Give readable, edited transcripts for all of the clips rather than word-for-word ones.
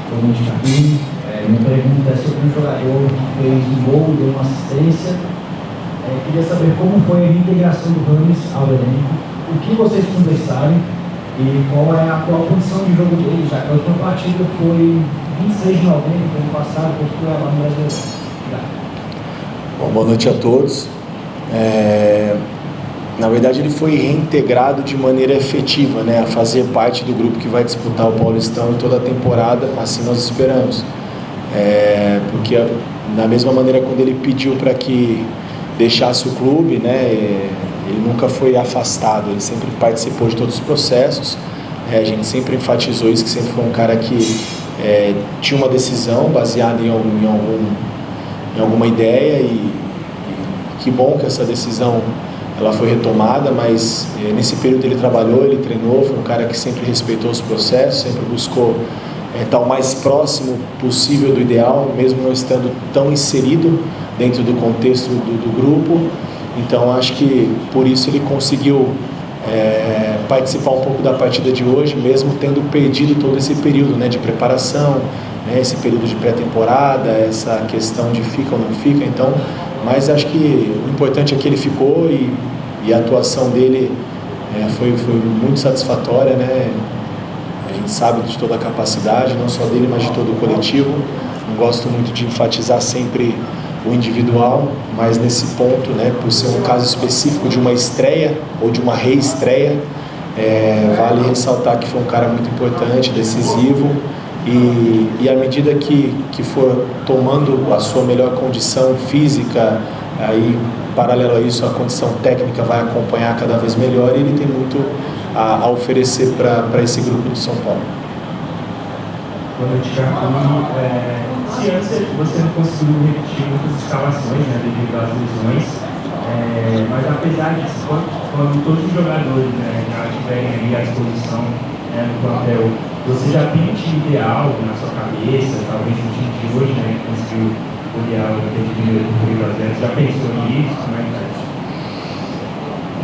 Boa noite, Carlinhos. Minha pergunta é sobre um jogador que fez um gol e deu uma assistência. Queria saber como foi a reintegração do Rames ao elenco, o que vocês conversaram e qual é a atual condição de jogo dele, já que a última partida foi 26 de novembro do ano passado, contra o Cuiabá no Brasileirão. Bom, boa noite a todos. Na verdade, ele foi reintegrado de maneira efetiva, né, a fazer parte do grupo que vai disputar o Paulistão em toda a temporada, assim nós esperamos. Porque da mesma maneira quando ele pediu para que deixasse o clube, né, ele nunca foi afastado, ele sempre participou de todos os processos. A gente sempre enfatizou isso, que sempre foi um cara que tinha uma decisão baseada em alguma ideia, e que bom que essa decisão ela foi retomada, mas nesse período ele trabalhou, ele treinou, foi um cara que sempre respeitou os processos, sempre buscou estar o mais próximo possível do ideal, mesmo não estando tão inserido dentro do contexto do grupo. Então acho que por isso ele conseguiu participar um pouco da partida de hoje, mesmo tendo perdido todo esse período, né, de preparação, né, esse período de pré-temporada, essa questão de fica ou não fica. Então, mas acho que o importante é que ele ficou, e a atuação dele foi muito satisfatória, né? A gente sabe de toda a capacidade, não só dele, mas de todo o coletivo. Não gosto muito de enfatizar sempre o individual, mas nesse ponto, né, por ser um caso específico de uma estreia ou de uma reestreia, vale ressaltar que foi um cara muito importante, decisivo, e à medida que for tomando a sua melhor condição física, aí paralelo a isso a condição técnica vai acompanhar cada vez melhor, e ele tem muito a oferecer para esse grupo do São Paulo. Boa noite, Carlinhos. Se antes você não conseguiu repetir muitas escalações, né, devido às lesões, mas apesar disso, quando todos os jogadores, né, já estiverem aí à disposição, no plantel, você já tem um time ideal na sua cabeça, talvez no time de hoje, né, que conseguiu golear o primeiro por 2-0, já pensou nisso? Como é que é?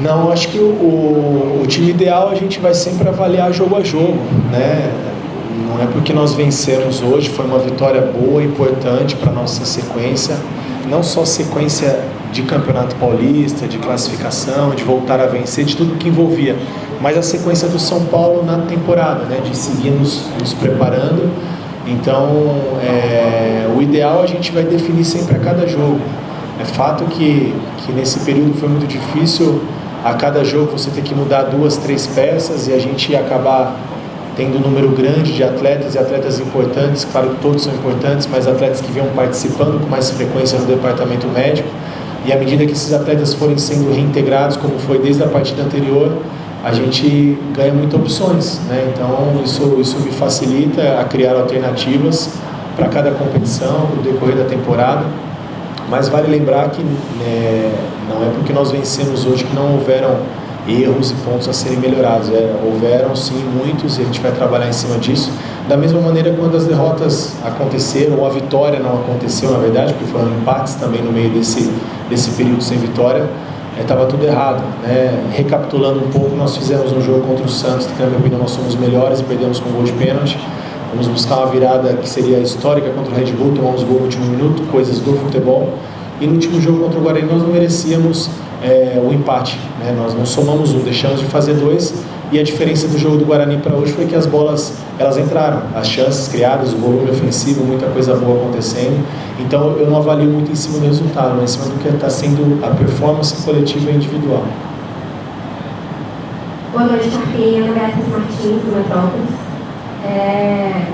Não, acho que o time ideal a gente vai sempre avaliar jogo a jogo, né? Não é porque nós vencemos hoje, foi uma vitória boa, importante para a nossa sequência, não só sequência de Campeonato Paulista, de classificação, de voltar a vencer, de tudo que envolvia, mas a sequência do São Paulo na temporada, né, de seguir nos preparando. Então, o ideal a gente vai definir sempre a cada jogo. É fato que nesse período foi muito difícil, a cada jogo você tem que mudar 2, 3 peças, e a gente ia acabar tendo um número grande de atletas, e atletas importantes, claro que todos são importantes, mas atletas que vinham participando com mais frequência no departamento médico, e à medida que esses atletas forem sendo reintegrados, como foi desde a partida anterior, a gente ganha muitas opções, né? Então isso me facilita a criar alternativas para cada competição, para o decorrer da temporada, mas vale lembrar que não é porque nós vencemos hoje que não houveram erros e pontos a serem melhorados. Houveram sim muitos, e a gente vai trabalhar em cima disso, da mesma maneira quando as derrotas aconteceram ou a vitória não aconteceu, na verdade, porque foram empates também no meio desse período sem vitória, estava tudo errado, né? Recapitulando um pouco, nós fizemos um jogo contra o Santos, que na minha opinião nós somos melhores, perdemos com gol de pênalti. Vamos buscar uma virada que seria histórica contra o Red Bull, tomamos gol no último minuto, coisas do futebol. E no último jogo contra o Guarani nós não merecíamos o empate, né? Nós não somamos um, deixamos de fazer 2, e a diferença do jogo do Guarani para hoje foi que as bolas elas entraram, as chances criadas, o volume ofensivo, muita coisa boa acontecendo. Então eu não avalio muito em cima do resultado, mas em cima do que está sendo a performance coletiva e individual. Boa noite, Carlinhos. Ana Beatriz Martins, do Metrópolis.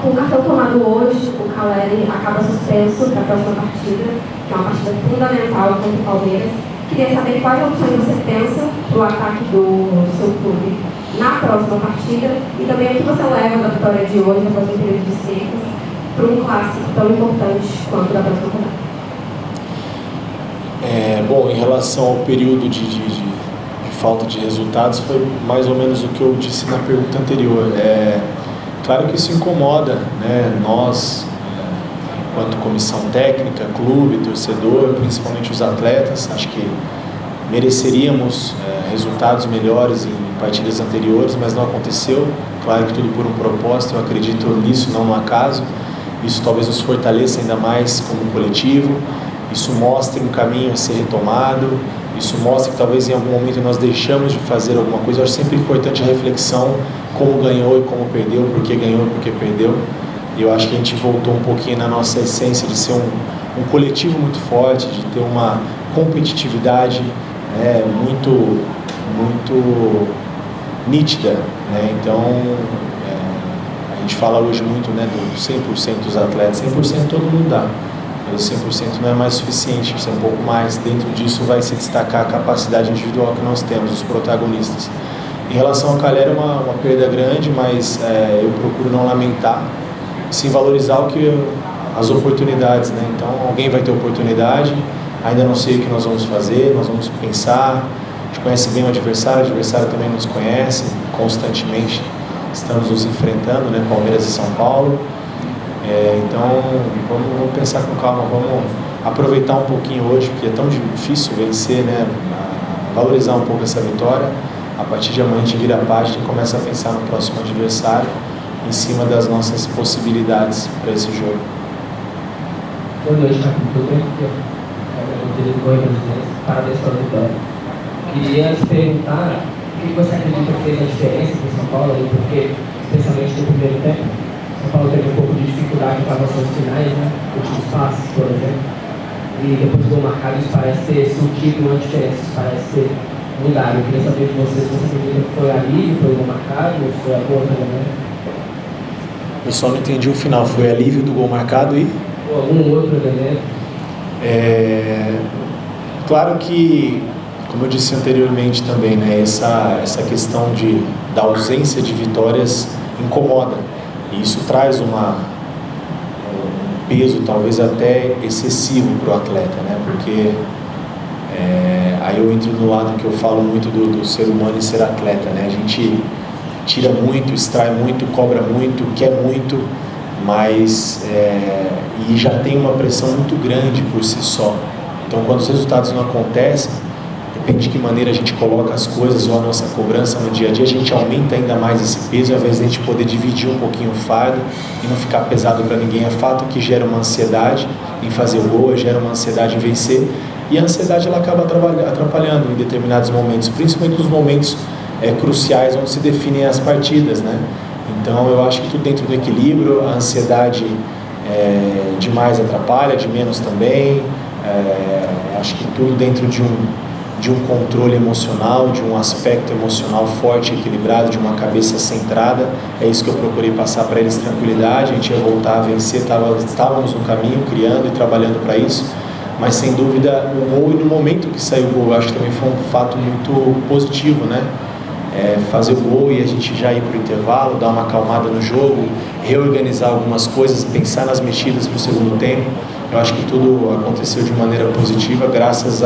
Com o cartão tomado hoje, o Caleri acaba suspenso para a próxima partida, que é uma partida fundamental contra o Palmeiras. Queria saber quais opções você pensa para o ataque do seu clube na próxima partida, e também o que você leva da vitória de hoje, após um período de secas, para um clássico tão importante quanto da próxima rodada. Bom, em relação ao período de falta de resultados, foi mais ou menos o que eu disse na pergunta anterior. Claro que isso incomoda, né? Nós, enquanto comissão técnica, clube, torcedor, principalmente os atletas, acho que mereceríamos resultados melhores em partidas anteriores, mas não aconteceu. Claro que tudo por um propósito, eu acredito nisso, não no acaso. isso talvez nos fortaleça ainda mais como coletivo, isso mostre um caminho a ser retomado, isso mostra que talvez em algum momento nós deixamos de fazer alguma coisa. Eu acho sempre importante a reflexão, como ganhou e como perdeu, por que ganhou e por que perdeu. E eu acho que a gente voltou um pouquinho na nossa essência de ser um coletivo muito forte, de ter uma competitividade, né, muito nítida, né? Então, a gente fala hoje muito, né, do 100% dos atletas. 100% todo mundo dá, mas 100% não é mais suficiente, precisa um pouco mais. Dentro disso vai se destacar a capacidade individual que nós temos, os protagonistas. Em relação ao Calera, é uma perda grande, mas eu procuro não lamentar, sim valorizar as oportunidades, né? Então, alguém vai ter oportunidade, ainda não sei o que nós vamos fazer, nós vamos pensar. A gente conhece bem o adversário também nos conhece, constantemente estamos nos enfrentando, né? Palmeiras e São Paulo. Então, vamos pensar com calma, vamos aproveitar um pouquinho hoje, porque é tão difícil vencer, né? Valorizar um pouco essa vitória. A partir de amanhã a gente vira a página e começa a pensar no próximo adversário, em cima das nossas possibilidades para esse jogo. Boa noite, Marcos. Tudo bem? Parabéns pela vitória. Queria te perguntar o que você acredita que fez a diferença para o São Paulo, porque, especialmente no primeiro tempo, São Paulo teve um pouco de dificuldade com as ações finais, né? Últimos passos, por exemplo. E depois do gol marcado, isso parece ter surtido uma diferença, isso parece ter mudado. Eu queria saber de vocês se você acredita que foi alívio pelo gol marcado ou foi algum outro elemento? Eu só não entendi o final. Foi alívio do gol marcado e? Ou algum outro elemento? Claro que, como eu disse anteriormente também, né, essa questão da ausência de vitórias incomoda. E isso traz um peso talvez até excessivo para o atleta, né? Porque aí eu entro no lado que eu falo muito do ser humano e ser atleta, né? A gente tira muito, extrai muito, cobra muito, quer muito, mas e já tem uma pressão muito grande por si só. Então, quando os resultados não acontecem, depende de que maneira a gente coloca as coisas ou a nossa cobrança no dia a dia, a gente aumenta ainda mais esse peso, ao invés de a gente poder dividir um pouquinho o fardo e não ficar pesado para ninguém. É fato que gera uma ansiedade em fazer o gol, gera uma ansiedade em vencer, e a ansiedade ela acaba atrapalhando em determinados momentos, principalmente nos momentos cruciais onde se definem as partidas, né? Então eu acho que tudo dentro do equilíbrio, a ansiedade demais atrapalha, de menos também. Acho que tudo dentro de um controle emocional, de um aspecto emocional forte, equilibrado, de uma cabeça centrada. É isso que eu procurei passar para eles, tranquilidade. A gente ia voltar a vencer, estávamos no caminho, criando e trabalhando para isso. Mas sem dúvida o gol, e no momento que saiu o gol, eu acho que também foi um fato muito positivo, né? Fazer o gol e a gente já ir para o intervalo, dar uma acalmada no jogo, reorganizar algumas coisas, pensar nas mexidas para o segundo tempo. Eu acho que tudo aconteceu de maneira positiva, graças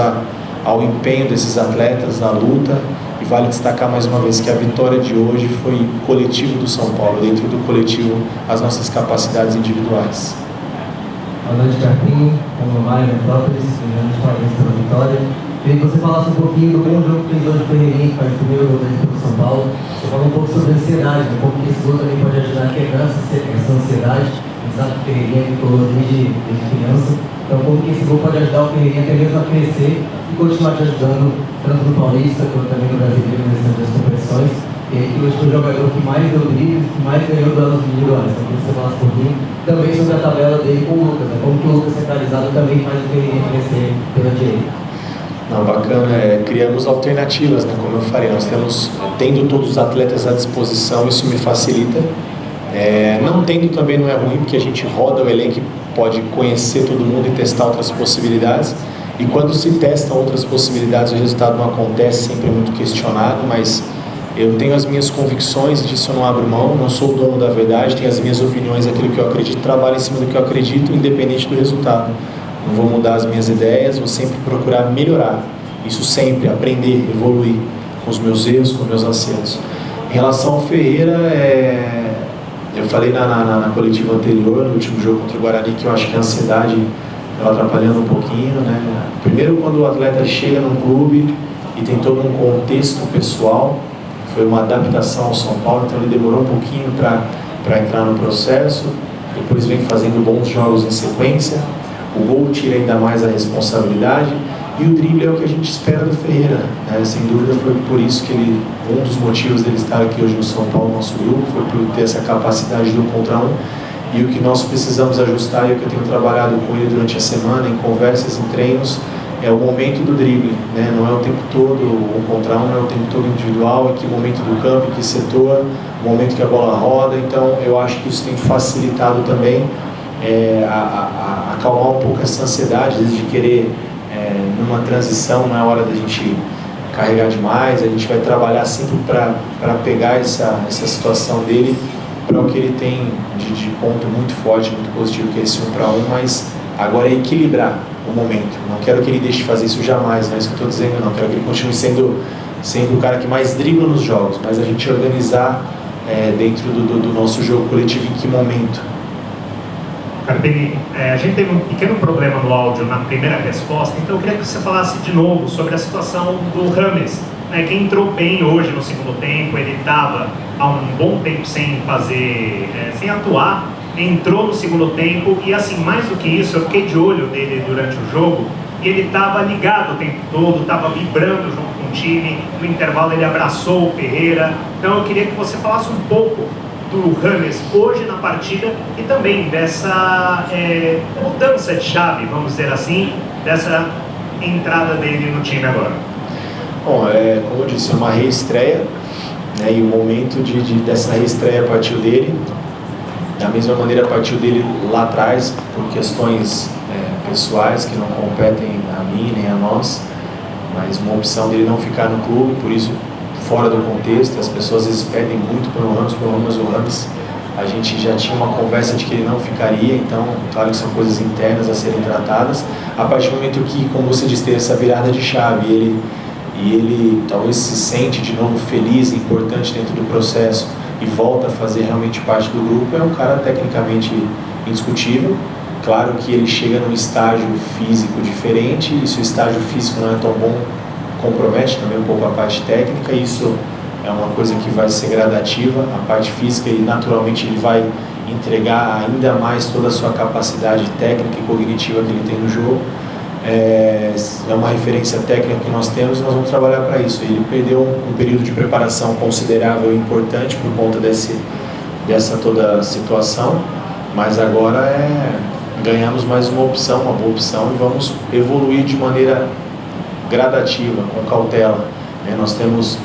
ao empenho desses atletas, à luta. E vale destacar mais uma vez que a vitória de hoje foi coletivo do São Paulo, dentro do coletivo as nossas capacidades individuais. Boa noite, Carlinhos, como Mário Metrópolis, parabéns pela vitória. Queria que você falasse um pouquinho do bom jogo que fez hoje o Ferreirinha, que faz o primeiro gol dentro do São Paulo. Você falou um pouco sobre a ansiedade, né? Como que esse gol também pode ajudar a quebrar essa ansiedade. A gente sabe que o Ferreirinha ficou desde criança. Então, como que esse gol pode ajudar o Ferreirinha até mesmo a crescer e continuar te ajudando, tanto no Paulista quanto também no Brasileiro, nessas duas competições. E aí, que hoje foi o jogador que mais deu dribles, que mais ganhou duelos individuais. Então, queria que você falasse um pouquinho também sobre a tabela dele com o Lucas, né? Como que o Lucas centralizado também faz o Ferreirinha crescer pela direita. Não, bacana, criamos alternativas, né? Como eu falei, nós tendo todos os atletas à disposição, isso me facilita. Não tendo também não é ruim, porque a gente roda o elenco e pode conhecer todo mundo e testar outras possibilidades. E quando se testam outras possibilidades, o resultado não acontece, sempre é muito questionado, mas eu tenho as minhas convicções, disso eu não abro mão, não sou o dono da verdade, tenho as minhas opiniões, aquilo que eu acredito, trabalho em cima do que eu acredito, independente do resultado. Não vou mudar as minhas ideias, vou sempre procurar melhorar. Isso sempre, aprender, evoluir com os meus erros, com os meus acertos. Em relação ao Ferreira, eu falei na coletiva anterior, no último jogo contra o Guarani, que eu acho que a ansiedade ela atrapalhando um pouquinho, né? Primeiro, quando o atleta chega num clube e tem todo um contexto pessoal, foi uma adaptação ao São Paulo, então ele demorou um pouquinho para entrar no processo. depois vem fazendo bons jogos em sequência, o gol tira ainda mais a responsabilidade, e o drible é o que a gente espera do Ferreira, né? Sem dúvida foi por isso que um dos motivos dele estar aqui hoje no São Paulo, nosso grupo, foi por ter essa capacidade do contra um, e o que nós precisamos ajustar, e o que eu tenho trabalhado com ele durante a semana, em conversas, em treinos, é o momento do drible, né? Não é o tempo todo um contra um, não é o tempo todo individual, em que momento do campo, em que setor, o momento que a bola roda. Então eu acho que isso tem facilitado também acalmar um pouco essa ansiedade, às vezes de querer, numa transição, não é hora da gente carregar demais, a gente vai trabalhar sempre para pegar essa situação dele para o que ele tem de ponto muito forte, muito positivo, que é esse 1 para 1, mas agora é equilibrar o momento. Não quero que ele deixe de fazer isso jamais, não é isso que eu estou dizendo, não. Quero que ele continue sendo o cara que mais dribla nos jogos, mas a gente organizar dentro do nosso jogo coletivo em que momento. Carpini, a gente teve um pequeno problema no áudio na primeira resposta, então eu queria que você falasse de novo sobre a situação do James, né, que entrou bem hoje no segundo tempo. Ele estava há um bom tempo sem atuar, entrou no segundo tempo e, assim, mais do que isso, eu fiquei de olho dele durante o jogo e ele estava ligado o tempo todo, estava vibrando junto com o time. No intervalo ele abraçou o Ferreira, então eu queria que você falasse um pouco do James hoje na partida e também dessa mudança de chave, vamos dizer assim, dessa entrada dele no time agora. Bom, como eu disse, é uma reestreia, né, e o momento dessa reestreia partiu dele. Da mesma maneira partiu dele lá atrás, por questões pessoais que não competem a mim nem a nós, mas uma opção dele não ficar no clube, por isso fora do contexto. As pessoas às vezes pedem muito pelo Ramos, o Ramos, a gente já tinha uma conversa de que ele não ficaria, então claro que são coisas internas a serem tratadas. A partir do momento que, como você disse, tem essa virada de chave, ele talvez se sente de novo feliz e importante dentro do processo e volta a fazer realmente parte do grupo, é um cara tecnicamente indiscutível. Claro que ele chega num estágio físico diferente, e se o estágio físico não é tão bom, compromete também um pouco a parte técnica. Isso é uma coisa que vai ser gradativa, a parte física, e naturalmente ele vai entregar ainda mais toda a sua capacidade técnica e cognitiva que ele tem no jogo. É uma referência técnica que nós temos e nós vamos trabalhar para isso. Ele perdeu um período de preparação considerável e importante por conta dessa toda situação, mas agora ganhamos mais uma opção, uma boa opção, e vamos evoluir de maneira gradativa, com cautela. Nós temos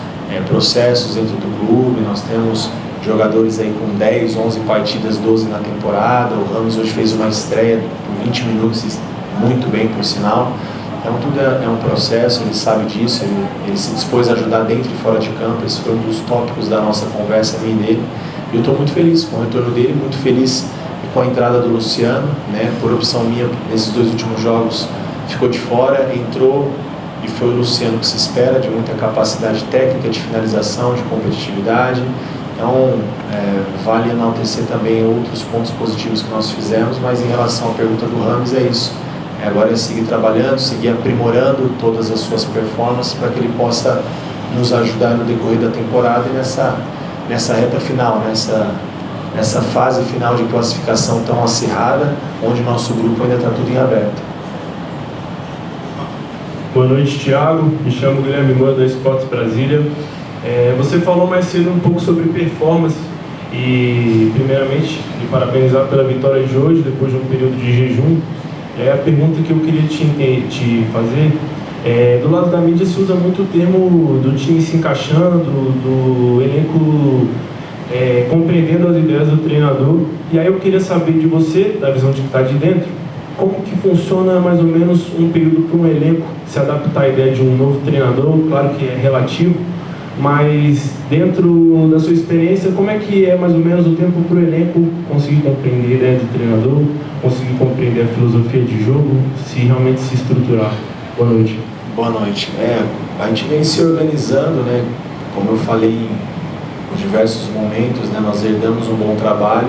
processos dentro do clube, nós temos jogadores aí com 10, 11 partidas, 12 na temporada. O Ramos hoje fez uma estreia por 20 minutos, muito bem, por sinal. Então tudo é um processo, ele sabe disso, ele se dispôs a ajudar dentro e fora de campo. Esse foi um dos tópicos da nossa conversa, minha e dele. E eu estou muito feliz com o retorno dele, muito feliz com a entrada do Luciano, né? Por opção minha, nesses 2 últimos jogos ficou de fora, entrou, e foi o Luciano que se espera, de muita capacidade técnica, de finalização, de competitividade. Então vale enaltecer também outros pontos positivos que nós fizemos, mas em relação à pergunta do Ramos, é isso. Agora é seguir trabalhando, seguir aprimorando todas as suas performances para que ele possa nos ajudar no decorrer da temporada e nessa reta final, nessa fase final de classificação tão acirrada, onde nosso grupo ainda está tudo em aberto. Boa noite, Thiago. Me chamo Guilherme Moura, da Esportes Brasília. Você falou mais cedo um pouco sobre performance e, primeiramente, me parabenizar pela vitória de hoje, depois de um período de jejum. A pergunta que eu queria te fazer do lado da mídia se usa muito o termo do time se encaixando, do elenco compreendendo as ideias do treinador. E aí eu queria saber de você, da visão de que está de dentro, como que funciona mais ou menos um período para um elenco se adaptar à ideia de um novo treinador. Claro que é relativo, mas dentro da sua experiência, como é que é mais ou menos o tempo para o elenco conseguir compreender a ideia de treinador, conseguir compreender a filosofia de jogo, se realmente se estruturar? Boa noite. Boa noite. A gente vem se organizando, né? Como eu falei em diversos momentos, né? Nós herdamos um bom trabalho.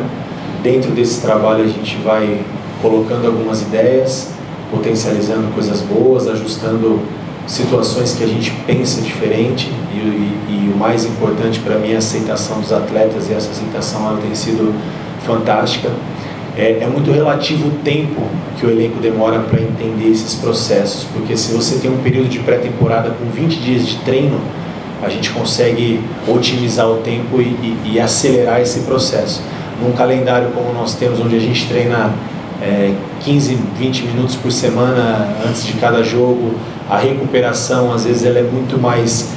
Dentro desse trabalho a gente vai colocando algumas ideias, potencializando coisas boas, ajustando situações que a gente pensa diferente, e o mais importante para mim é a aceitação dos atletas, e essa aceitação ela tem sido fantástica. É muito relativo o tempo que o elenco demora para entender esses processos, porque se você tem um período de pré-temporada com 20 dias de treino, a gente consegue otimizar o tempo e acelerar esse processo. Num calendário como nós temos, onde a gente treina 15, 20 minutos por semana antes de cada jogo, a recuperação às vezes ela é muito mais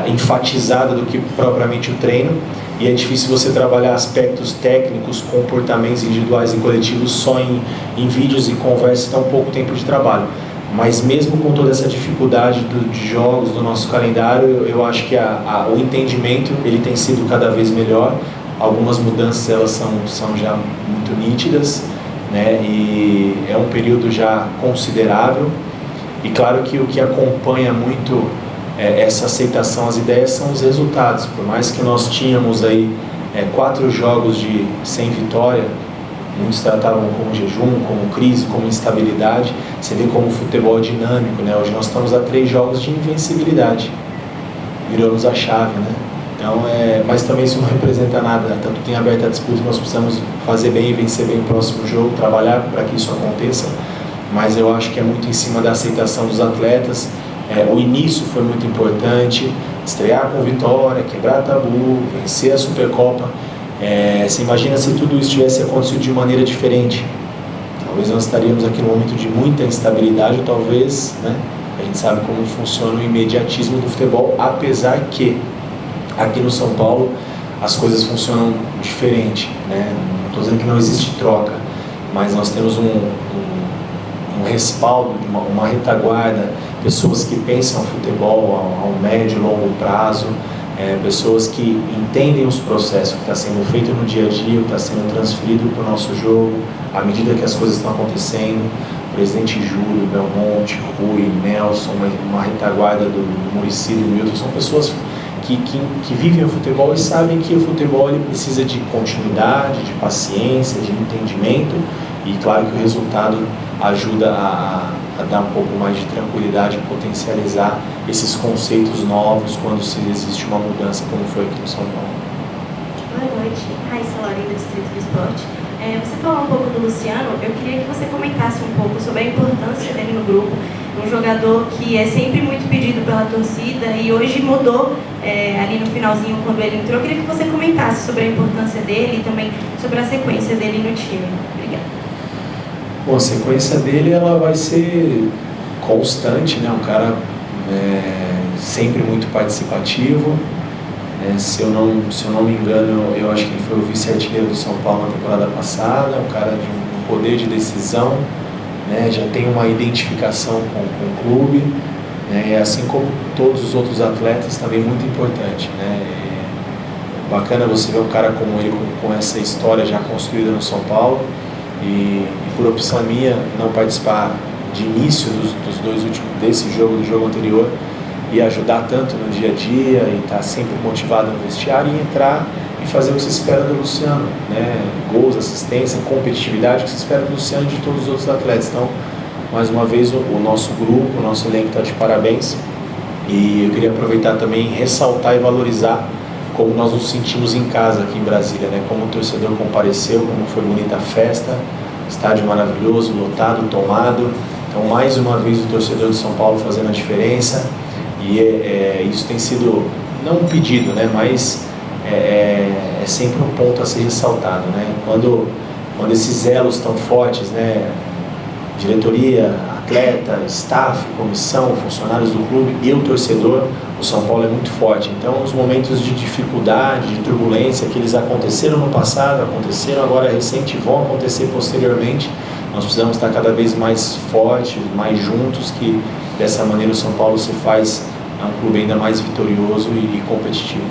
enfatizada do que propriamente o treino, e é difícil você trabalhar aspectos técnicos, comportamentos individuais e coletivos só em vídeos e conversas, tão pouco tempo de trabalho. Mas mesmo com toda essa dificuldade de jogos do nosso calendário, eu acho que o entendimento ele tem sido cada vez melhor. Algumas mudanças elas são já muito nítidas, né? E é um período já considerável. E claro que o que acompanha muito essa aceitação às ideias são os resultados. Por mais que nós tínhamos aí 4 jogos sem vitória, muitos tratavam como jejum, como crise, como instabilidade. Você vê como o futebol é dinâmico, né? Hoje nós estamos a 3 jogos de invencibilidade. Viramos a chave, né? Então, mas também isso não representa nada. Tanto tem aberto a disputa, nós precisamos fazer bem e vencer bem o próximo jogo, trabalhar para que isso aconteça. Mas eu acho que é muito em cima da aceitação dos atletas. O início foi muito importante, estrear com vitória, quebrar tabu, vencer a Supercopa. Você imagina se tudo isso tivesse acontecido de maneira diferente? Talvez nós estaríamos aqui num momento de muita instabilidade, talvez, né? A gente sabe como funciona o imediatismo do futebol, apesar que aqui no São Paulo as coisas funcionam diferente, né? Não estou dizendo que não existe troca, mas nós temos um respaldo, uma retaguarda, pessoas que pensam o futebol ao médio e longo prazo, pessoas que entendem os processos que está sendo feito no dia a dia, que está sendo transferido para o nosso jogo, à medida que as coisas estão acontecendo. Presidente Júlio, Belmonte, Rui, Nelson, uma retaguarda do Muricy, do Milton, são pessoas que vivem o futebol e sabem que o futebol ele precisa de continuidade, de paciência, de entendimento, e claro que o resultado ajuda a dar um pouco mais de tranquilidade, potencializar esses conceitos novos quando existe uma mudança, como foi aqui no São Paulo. Boa noite, Raíssa Laurinda, Distrito do Esporte. Você falou um pouco do Luciano, eu queria que você comentasse um pouco sobre a importância dele no grupo, um jogador que é sempre muito pedido pela torcida e hoje mudou ali no finalzinho quando ele entrou. Eu queria que você comentasse sobre a importância dele e também sobre a sequência dele no time. Obrigada. Bom, a sequência dele ela vai ser constante, né? Um cara sempre muito participativo. Se eu não me engano, eu acho que ele foi o vice-artilheiro do São Paulo na temporada passada, um cara de um poder de decisão, né? Já tem uma identificação com o clube, né? Assim como todos os outros atletas, também muito importante, né? Bacana você ver um cara como ele com essa história já construída no São Paulo. E por opção minha não participar de início dos 2 últimos, desse jogo, do jogo anterior, e ajudar tanto no dia a dia e estar sempre motivado no vestiário e entrar e fazer o que se espera do Luciano, né? Gols, assistência, competitividade, o que se espera do Luciano e de todos os outros atletas. Então, mais uma vez, o nosso grupo, o nosso elenco está de parabéns, e eu queria aproveitar também e ressaltar e valorizar como nós nos sentimos em casa aqui em Brasília, né? Como o torcedor compareceu, como foi bonita a festa, estádio maravilhoso, lotado, tomado. Então, mais uma vez, o torcedor de São Paulo fazendo a diferença, e isso tem sido, não um pedido, né? Mas é sempre um ponto a ser ressaltado, né? Quando esses elos estão fortes, né? Diretoria, atleta, staff, comissão, funcionários do clube e o torcedor, o São Paulo é muito forte. Então, os momentos de dificuldade, de turbulência que eles aconteceram no passado, aconteceram agora recente, vão acontecer posteriormente, nós precisamos estar cada vez mais fortes, mais juntos, que dessa maneira o São Paulo se faz um clube ainda mais vitorioso e competitivo.